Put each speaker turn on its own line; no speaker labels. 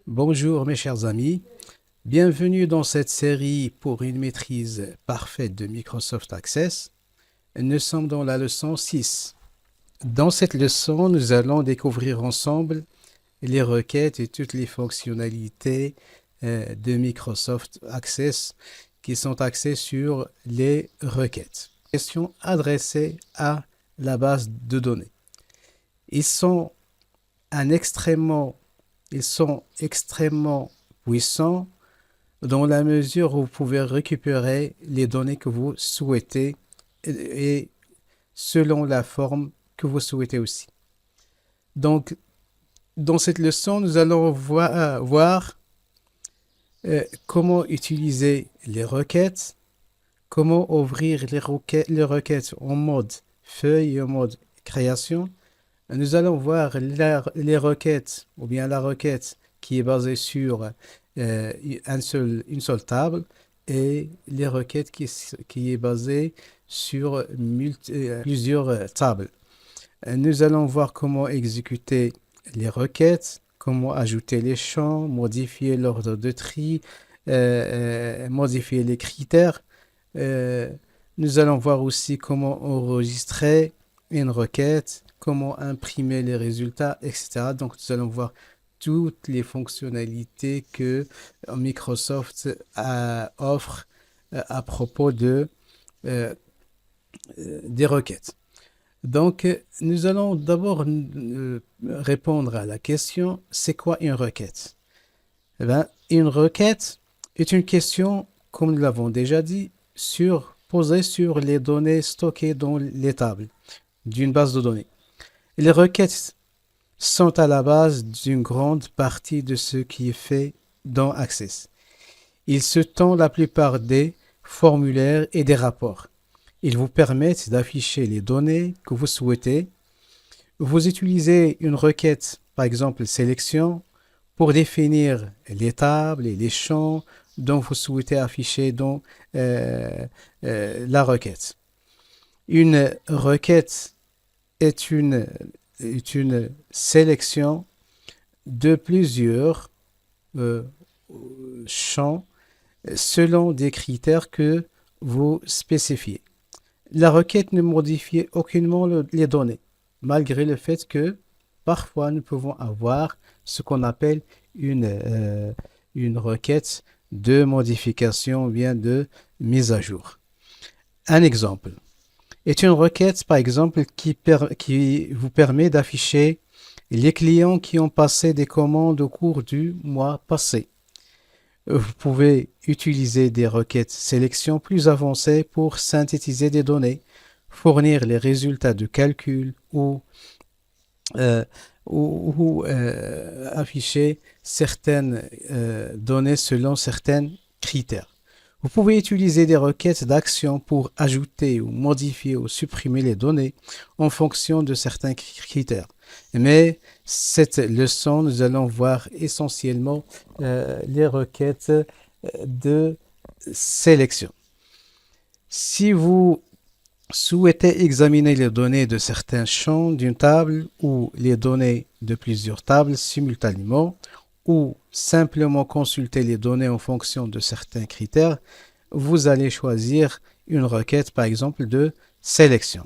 Bonjour mes chers amis, bienvenue dans cette série pour une maîtrise parfaite de Microsoft Access. Nous sommes dans la leçon 6. Dans cette leçon, nous allons découvrir ensemble les requêtes et toutes les fonctionnalités de Microsoft Access qui sont axées sur les requêtes. Questions adressées à la base de données. Ils sont extrêmement puissants dans la mesure où vous pouvez récupérer les données que vous souhaitez et selon la forme que vous souhaitez aussi. Donc, dans cette leçon, nous allons voir comment utiliser les requêtes, comment ouvrir les requêtes en mode feuille et en mode création. Nous allons voir les requêtes, ou bien la requête qui est basée sur une seule table, et les requêtes qui est basée sur plusieurs tables. Nous allons voir comment exécuter les requêtes, comment ajouter les champs, modifier l'ordre de tri, modifier les critères. Nous allons voir aussi comment enregistrer une requête, comment imprimer les résultats, etc. Donc, nous allons voir toutes les fonctionnalités que Microsoft offre à propos des requêtes. Donc, nous allons d'abord répondre à la question, c'est quoi une requête? Eh bien, une requête est une question, comme nous l'avons déjà dit, posée sur les données stockées dans les tables d'une base de données. Les requêtes sont à la base d'une grande partie de ce qui est fait dans Access. Ils se tendent la plupart des formulaires et des rapports. Ils vous permettent d'afficher les données que vous souhaitez. Vous utilisez une requête, par exemple sélection, pour définir les tables et les champs dont vous souhaitez afficher dans la requête. Une requête est une sélection de plusieurs champs selon des critères que vous spécifiez. La requête ne modifie aucunement les données, malgré le fait que parfois nous pouvons avoir ce qu'on appelle une requête de modification ou bien de mise à jour. Un exemple est une requête, par exemple, qui vous permet d'afficher les clients qui ont passé des commandes au cours du mois passé. Vous pouvez utiliser des requêtes sélection plus avancées pour synthétiser des données, fournir les résultats de calcul ou afficher certaines données selon certains critères. Vous pouvez utiliser des requêtes d'action pour ajouter ou modifier ou supprimer les données en fonction de certains critères. Mais cette leçon, nous allons voir essentiellement les requêtes de sélection. Si vous souhaitez examiner les données de certains champs d'une table ou les données de plusieurs tables simultanément, ou simplement consulter les données en fonction de certains critères, vous allez choisir une requête, par exemple, de sélection.